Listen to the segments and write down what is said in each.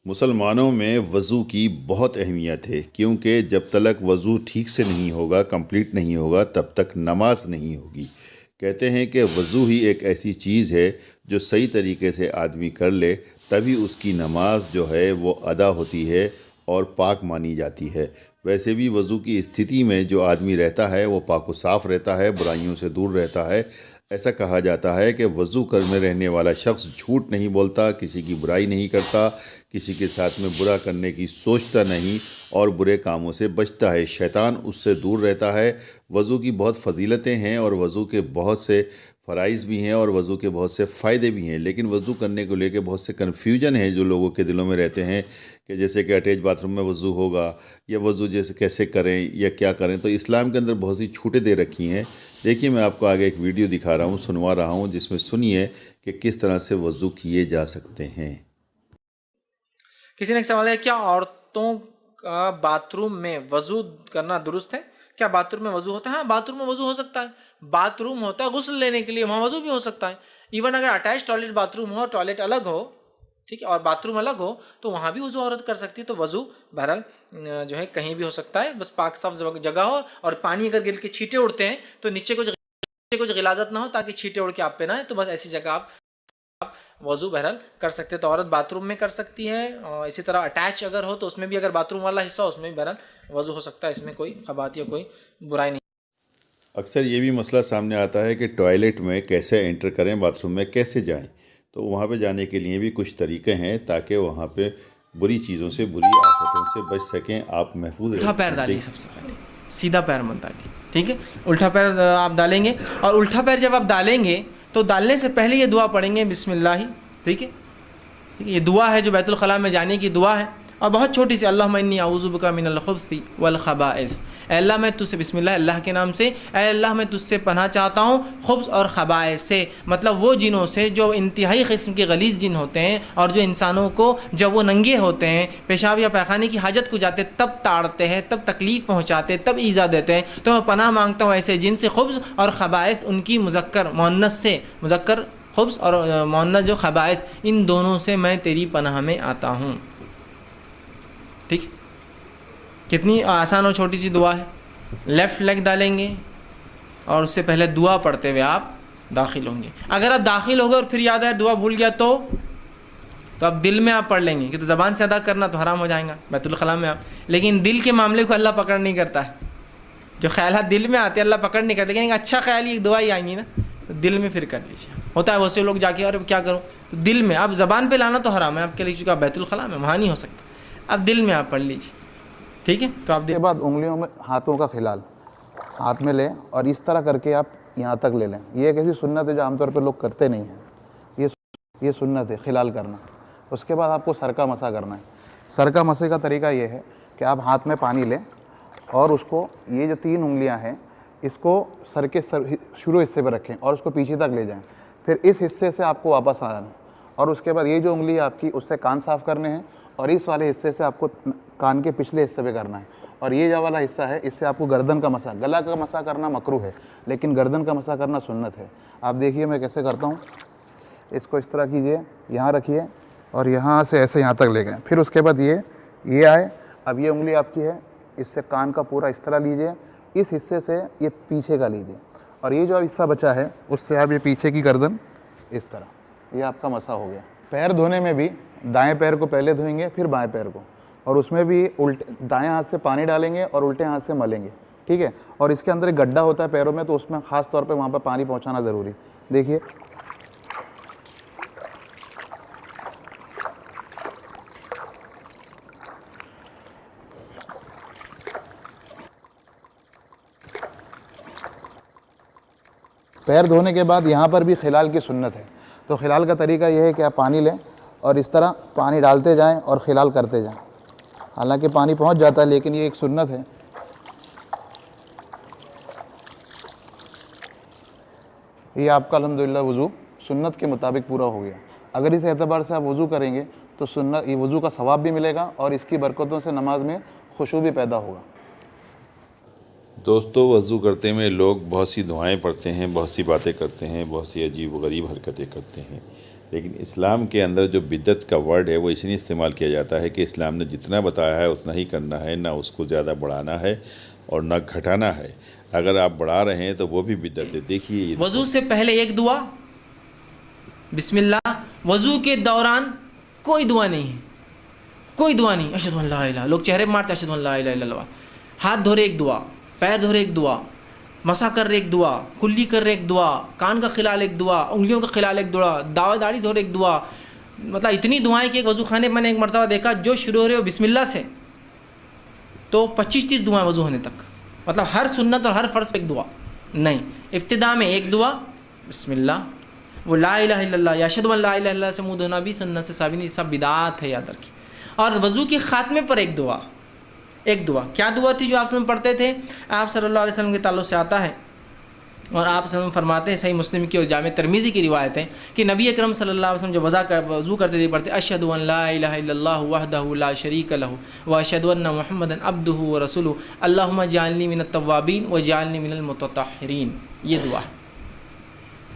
मुसलमानों में वज़ू की बहुत अहमियत है, क्योंकि जब तक वज़ू ठीक से नहीं होगा, कंप्लीट नहीं होगा, तब तक नमाज नहीं होगी। कहते हैं कि वज़ू ही एक ऐसी चीज़ है जो सही तरीके से आदमी कर ले तभी उसकी नमाज जो है वो अदा होती है और पाक मानी जाती है। वैसे भी वज़ू की स्थिति में जो आदमी रहता है वो पाक व साफ़ रहता है, बुराइयों से दूर रहता है। ऐसा कहा जाता है कि वज़ू कर में रहने वाला शख्स झूठ नहीं बोलता, किसी की बुराई नहीं करता, किसी के साथ में बुरा करने की सोचता नहीं और बुरे कामों से बचता है। शैतान उससे दूर रहता है। वज़ू की बहुत फ़जीलतें हैं और वज़ू के बहुत से फ़राइज़ भी हैं और वज़ू के बहुत से फ़ायदे भी हैं, लेकिन वज़ू करने को लेकर बहुत से कन्फ्यूजन है जो लोगों के दिलों में रहते हैं कि जैसे कि अटैच बाथरूम में वज़ू होगा या वज़ू जैसे कैसे करें या क्या करें। तो इस्लाम के अंदर बहुत सी छूटें दे रखी हैं। देखिए, मैं आपको आगे एक वीडियो दिखा रहा हूँ, सुनवा रहा हूँ, जिसमें सुनिए कि किस तरह से वज़ू किए जा सकते हैं। किसी ने एक सवाल है, क्या औरतों का बाथरूम में वजू करना दुरुस्त है? क्या बाथरूम में वजू होता है? हाँ, बाथरूम में वजू हो सकता है। बाथरूम होता है गुस्ल लेने के लिए, वहाँ वजू भी हो सकता है। इवन अगर अटैच टॉयलेट बाथरूम हो, टॉयलेट अलग हो, ठीक है, और बाथरूम अलग हो, तो वहाँ भी वजू औरत कर सकती है। तो वजू बहरहाल जो है कहीं भी हो सकता है, बस पाक साफ जगह हो और पानी अगर गिर के छींटे उड़ते हैं तो नीचे कुछ गिलाजत ना हो ताकि छींटे उड़ के आप पे ना आए, तो बस ऐसी जगह आप वज़ू बहरहाल कर सकते हैं। तो औरत बाथरूम में कर सकती है और इसी तरह अटैच अगर हो तो उसमें भी, अगर बाथरूम वाला हिस्सा हो उसमें भी बहरहाल वज़ू हो सकता है। इसमें कोई खबात या कोई बुराई नहीं। अक्सर ये भी मसला सामने आता है कि टॉयलेट में कैसे एंटर करें, बाथरूम में कैसे जाएं। तो वहाँ पे जाने के लिए भी कुछ तरीके हैं ताकि वहाँ पे बुरी चीज़ों से, बुरी आफतों से बच सकें, आप महफूज रह उल्टा सकें। पैर डालिए, सबसे पहले सीधा पैर मत डालिए, ठीक है। उल्टा पैर आप डालेंगे और उल्टा पैर जब आप डालेंगे तो डालने से पहले ये दुआ पढ़ेंगे, बिस्मिल्लाह, ठीक है। ये दुआ है जो बैतुल खला में जाने की दुआ है और बहुत छोटी सी, अल्लाहुम्मा इन्नी अऊज़ु बिका मिनल खुब्सी वल खबाइस। अल्लाह मैं तुझसे, बिस्मिल्लाह अल्लाह के नाम से, अल्लाह मैं तुझसे पनाह चाहता हूँ खुब्स और खबाइस से, मतलब वो जिनों से जो इंतहाई किस्म के गलीज़ जिन होते हैं और जो इंसानों को जब वो नंगे होते हैं, पेशाब या पैखाने की हाजत को जाते तब ताड़ते हैं, तब तकलीफ़ पहुँचाते, तब ईज़ा देते हैं। तो मैं पनाह मांगता हूँ ऐसे जिन से, खुब्स और खबाइस उनकी मुज़क्कर मुअन्नस से, मुज़क्कर खुब्स और मुअन्नस जो खबाइस, इन दोनों से मैं तेरी पनाह में आता हूँ, ठीक। कितनी आसान और छोटी सी दुआ है। लेफ़्ट लेग डालेंगे और उससे पहले दुआ पढ़ते हुए आप दाखिल होंगे। अगर आप दाखिल हो गए और फिर याद आए दुआ भूल गया तो आप दिल में आप पढ़ लेंगे, कि तो ज़बान से अदा करना तो हराम हो जाएगा बैतुल खला में आप। लेकिन दिल के मामले को अल्लाह पकड़ नहीं करता है। जो ख्यालात दिल में आते हैं अल्लाह पकड़ नहीं करते, लेकिन अच्छा ख्याल ही दुआ ही आएंगी ना, तो दिल में फिर कर लीजिए। होता है वैसे लोग जाके, अरे क्या करूँ, तो दिल में, आप ज़बान पे लाना तो हराम है आपके लिए, क्योंकि आप बैतुल खला में वहाँ नहीं हो सकता। अब दिल में आप पढ़ लीजिए, ठीक है। तो आप के बाद उंगलियों में हाथों का खिलाल हाथ में लें और इस तरह करके आप यहाँ तक ले लें। ये एक ऐसी सुन्नत है जो आमतौर पे लोग करते नहीं हैं। ये सुन्नत है खिलाल करना। उसके बाद आपको सर का मसा करना है। सर का मसे का तरीका ये है कि आप हाथ में पानी लें और उसको, ये जो 3 उंगलियां हैं, इसको सर के शुरू हिस्से पर रखें और उसको पीछे तक ले जाएं। फिर इस हिस्से से आपको वापस आना है और उसके बाद ये जो उंगली है आपकी, उससे कान साफ़ करने हैं और इस वाले हिस्से से आपको कान के पिछले हिस्से पे करना है। और ये जो वाला हिस्सा है, इससे आपको गर्दन का मसा, गला का मसा करना मकरूह है, लेकिन गर्दन का मसा करना सुन्नत है। आप देखिए मैं कैसे करता हूँ। इसको इस तरह कीजिए, यहाँ रखिए और यहाँ से ऐसे यहाँ तक ले गए। फिर उसके बाद ये आए। अब ये उंगली आपकी है, इससे कान का पूरा इस तरह लीजिए, इस हिस्से से ये पीछे का लीजिए और ये जो हिस्सा बचा है उससे आप ये पीछे की गर्दन इस तरह, ये आपका मसा हो गया। पैर धोने में भी दाएं पैर को पहले धोएंगे, फिर बाएं पैर को, और उसमें भी उल्टे दाएं हाथ से पानी डालेंगे और उल्टे हाथ से मलेंगे, ठीक है। और इसके अंदर एक गड्ढा होता है पैरों में, तो उसमें ख़ास तौर पे वहाँ पर पानी पहुँचाना ज़रूरी। देखिए पैर धोने के बाद यहाँ पर भी खिलाल की सुन्नत है। तो खिलाल का तरीका यह है कि आप पानी लें और इस तरह पानी डालते जाएं और खिलाल करते जाएं। हालांकि पानी पहुंच जाता है, लेकिन ये एक सुन्नत है। ये आपका अल्हम्दुलिल्लाह वज़ू सुन्नत के मुताबिक पूरा हो गया। अगर इस एतबार से आप वज़ू करेंगे तो सुन्नत, ये वज़ू का सवाब भी मिलेगा और इसकी बरकतों से नमाज में खुशू भी पैदा होगा। दोस्तों, वज़ू करते में लोग बहुत सी दुआएं पढ़ते हैं, बहुत सी बातें करते हैं, बहुत सी अजीब व गरीब हरकतें करते हैं, लेकिन इस्लाम के अंदर जो बिद्दत का वर्ड है वो इसलिए इस्तेमाल किया जाता है कि इस्लाम ने जितना बताया है उतना ही करना है, ना उसको ज़्यादा बढ़ाना है और ना घटाना है। अगर आप बढ़ा रहे हैं तो वो भी बिद्दत है। देखिए ये वज़ू से पहले एक दुआ बिस्मिल्लाह, वज़ू के दौरान कोई दुआ नहीं है, कोई दुआ नहीं। अशहदु अन ला इलाहा, लोग चेहरे पर मारते अशहदु अन ला इलाहा इल्लल्लाह। हाथ धो रहे एक दुआ, पैर धो रहे एक दुआ, मसा कर रहे एक दुआ, कुल्ली कर रहे एक दुआ, कान का खिलाल एक दुआ, उंगलियों का खिलाल एक दुआ, दाढ़ी धो रहे एक दुआ। मतलब इतनी दुआएं कि एक वज़ू खाने मैंने एक मरतबा देखा जो शुरू हो रहे हो बिस्मिल्लाह से तो 25-30 दुआएं वज़ू होने तक। मतलब हर सुन्नत और हर फ़र्ज़ पे एक दुआ नहीं, इब्तिदा में एक दुआ बिस्मिल्लाह, वो ला इलाहा इल्लल्लाह या अशहदु अन ला इलाहा इल्लल्लाह से मुँह धोना भी सुन्नत से साबित नहीं, सब बिदात है, याद रखिए। और वज़ू के ख़ात्मे पर एक दुआ, एक दुआ क्या दुआ थी जो आप वसल्लम पढ़ते थे? आप सल्लल्लाहु अलैहि वसल्लम के ताल्लुक़ से आता है और आप वसल्लम फरमाते हैं, सही मुस्लिम की और जामे तिर्मिज़ी की रिवायत है कि नबी अकरम सल्लल्लाहु अलैहि वसल्लम जब वज़ू करते थे पढ़ते अशहदु अन ला इलाहा इल्लल्लाह वहदहु ला शरीक लहु व अशहदु अन्न मुहम्मदन अब्दुहु व रसूलुहु अल्लाहुम्मा जअलनी मिनत तव्वाबीन व जअलनी मिनल मुतत्तहिरीन। ये दुआ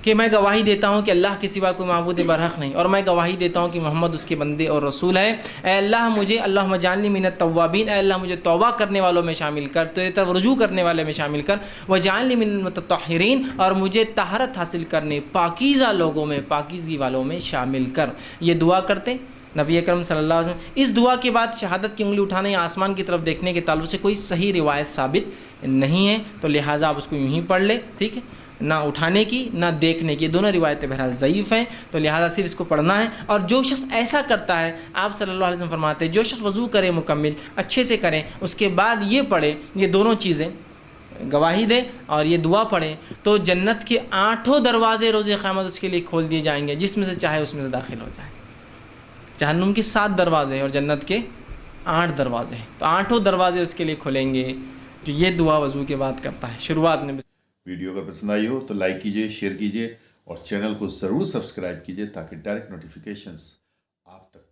कि मैं गवाही देता हूँ कि अल्लाह के सिवा कोई माबूद बरहक़ नहीं और मैं गवाही देता हूँ कि मोहम्मद उसके बंदे और रसूल है। ऐ अल्लाह मुझे अल्लाहुम्मा जअलनी मिनत तव्वाबीन, ऐ अल्लाह मुझे तौबा करने वालों में शामिल कर, तेरे तरफ रुजू करने वाले में शामिल कर। व जअलनी मिनल मुतत्तहिरीन, और मुझे तहरत हासिल करने पाकीज़ा लोगों में, पाकीज़गी वालों में शामिल कर। ये दुआ करते नबी अकरम सल्लल्लाहु अलैहि वसल्लम। इस दुआ के बाद शहादत की उंगली उठाने या आसमान की तरफ देखने के ताल्लुक़ से कोई सही रिवायत साबित नहीं है, तो लिहाजा आप उसको यूँ ही पढ़ ले, ठीक है। ना उठाने की ना देखने की, दोनों रिवायतें बहरहाल ज़ईफ़ हैं, तो लिहाजा सिर्फ इसको पढ़ना है। और जो शख्स ऐसा करता है, आप सल्लल्लाहु अलैहि वसल्लम फरमाते हैं जो शख्स वज़ू करे मुकम्मिल अच्छे से करें, उसके बाद ये पढ़े, ये दोनों चीज़ें गवाही दे और ये दुआ पढ़े, तो जन्नत के 8 दरवाज़े रोज़े क़यामत उसके लिए खोल दिए जाएंगे, जिसमें से चाहे उसमें से दाखिल हो जाए। जहन्नुम के 7 दरवाज़े हैं और जन्नत के 8 दरवाज़े हैं, तो 8 दरवाज़े उसके लिए खुलेंगे जो ये दुआ वज़ू के बाद करता है। शुरुआत में वीडियो अगर पसंद आई हो तो लाइक कीजिए, शेयर कीजिए और चैनल को ज़रूर सब्सक्राइब कीजिए ताकि डायरेक्ट नोटिफिकेशंस आप तक